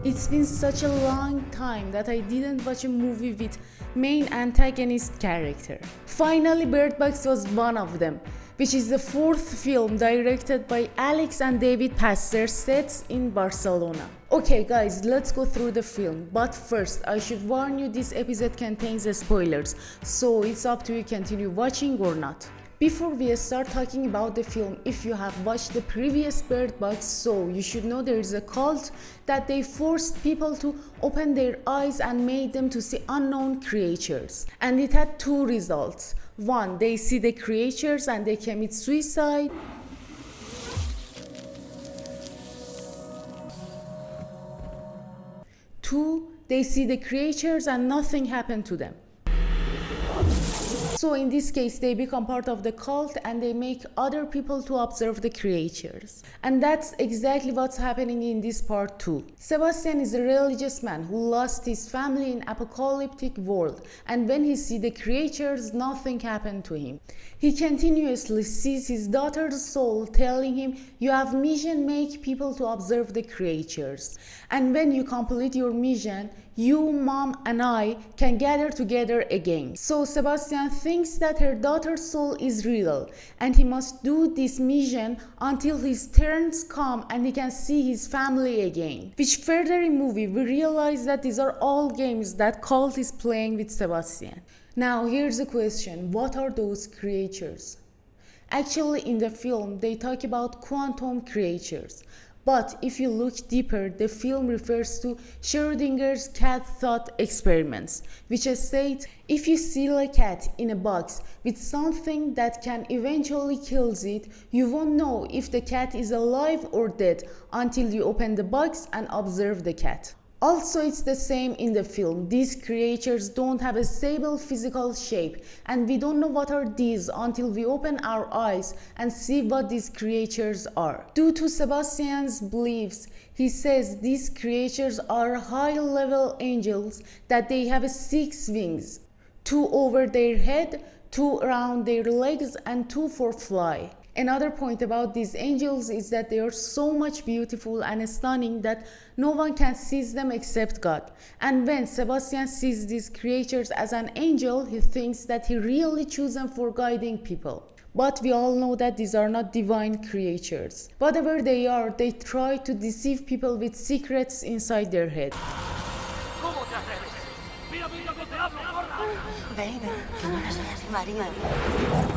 It's been such a long time that I didn't watch a movie with main antagonist character. Finally, Bird Box was one of them, which is the fourth film directed by Álex and David Pastor set in Barcelona. Okay guys, let's go through the film, but first I should warn you this episode contains spoilers, so it's up to you continue watching or not. Before we start talking about the film, if you have watched the previous Bird Box, so you should know there is a cult that they forced people to open their eyes and made them to see unknown creatures. And it had two results. One, they see the creatures and they commit suicide. Two, they see the creatures and nothing happened to them. So in this case, they become part of the cult and they make other people to observe the creatures. And that's exactly what's happening in this part 2. Sebastian is a religious man who lost his family in apocalyptic world, and when he sees the creatures, nothing happened to him. He continuously sees his daughter's soul telling him, you have mission, make people to observe the creatures. And when you complete your mission, you, mom, and I can gather together again. So Sebastian thinks that her daughter's soul is real, and he must do this mission until his turns come and he can see his family again. Which further in movie, we realize that these are all games that cult is playing with Sebastian. Now here's the question, what are those creatures? Actually in the film, they talk about quantum creatures. But if you look deeper, the film refers to Schrödinger's cat thought experiments, which state if you seal a cat in a box with something that can eventually kill it, you won't know if the cat is alive or dead until you open the box and observe the cat. Also, it's the same in the film. These creatures don't have a stable physical shape, and we don't know what are these until we open our eyes and see what these creatures are. Due to Sebastian's beliefs, he says these creatures are high-level angels, that they have 6 wings, 2 over their head, 2 around their legs, and 2 for fly. Another point about these angels is that they are so much beautiful and stunning that no one can see them except God. And when Sebastian sees these creatures as an angel, he thinks that he really chose them for guiding people. But we all know that these are not divine creatures. Whatever they are, they try to deceive people with secrets inside their head.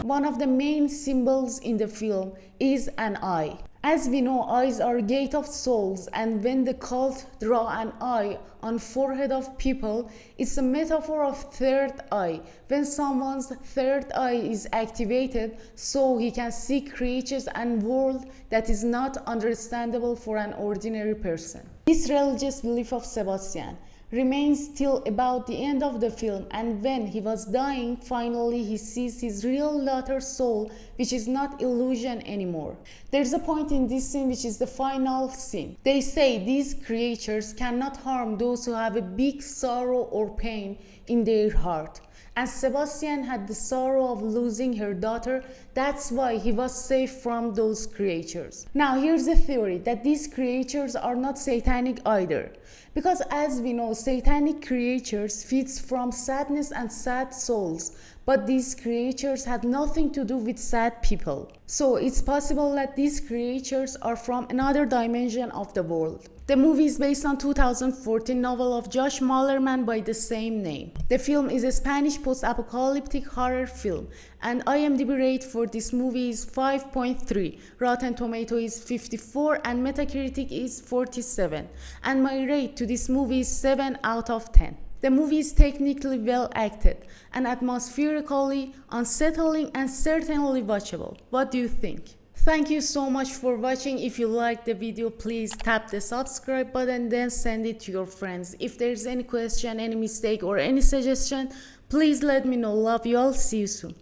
One of the main symbols in the film is an eye. As we know, eyes are gate of souls, and when the cult draw an eye on forehead of people, it's a metaphor of third eye. When someone's third eye is activated, so he can see creatures and world that is not understandable for an ordinary person. This religious belief of Sebastian remains till about the end of the film, and when he was dying, finally he sees his real daughter's soul, which is not illusion anymore. There's a point in this scene which is the final scene. They say these creatures cannot harm those who have a big sorrow or pain in their heart. And Sebastian had the sorrow of losing her daughter, that's why he was safe from those creatures. Now here's the theory that these creatures are not satanic either. Because as we know, satanic creatures feeds from sadness and sad souls, but these creatures had nothing to do with sad people. So it's possible that these creatures are from another dimension of the world. The movie is based on 2014 novel of Josh Malerman by the same name. The film is a Spanish post-apocalyptic horror film, and IMDb rate for this movie is 5.3, Rotten Tomato is 54, and Metacritic is 47, and my rate to this movie is 7 out of 10. The movie is technically well acted and atmospherically unsettling and certainly watchable. What do you think? Thank you so much for watching. If you liked the video, please tap the subscribe button, then send it to your friends. If there's any question, any mistake, or any suggestion, please let me know. Love you all. See you soon.